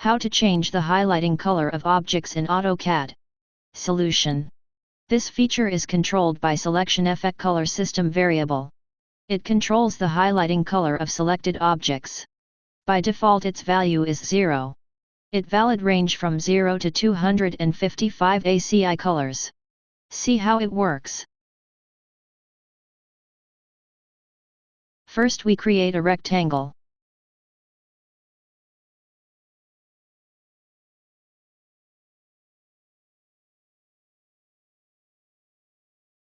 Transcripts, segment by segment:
How to change the highlighting color of objects in AutoCAD. Solution. This feature is controlled by SELECTIONEFFECTCOLOR system variable. It controls the highlighting color of selected objects. By default its value is 0. It valid range from 0 to 255 ACI colors. See how it works. First we create a rectangle.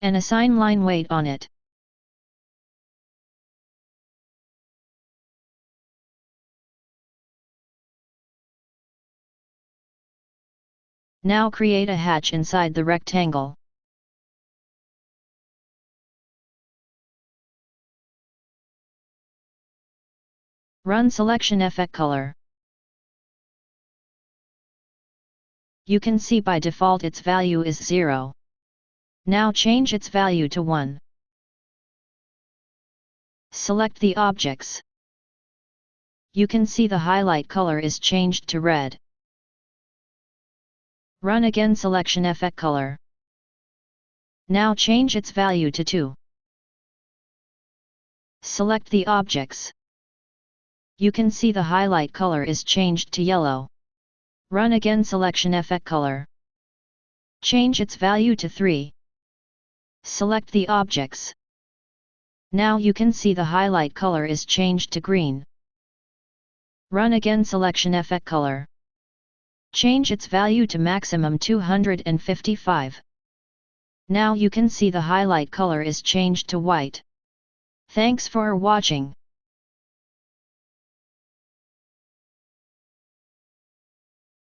And assign line weight on it. Now create a hatch inside the rectangle. Run SELECTIONEFFECTCOLOR. You can see by default its value is 0. Now change its value to 1. Select the objects. You can see the highlight color is changed to red. Run again SELECTIONEFFECTCOLOR. Now change its value to 2. Select the objects. You can see the highlight color is changed to yellow. Run again SELECTIONEFFECTCOLOR. Change its value to 3. Select the objects. Now you can see the highlight color is changed to green. Run again SELECTIONEFFECTCOLOR. Change its value to maximum 255. Now you can see the highlight color is changed to white. Thanks for watching.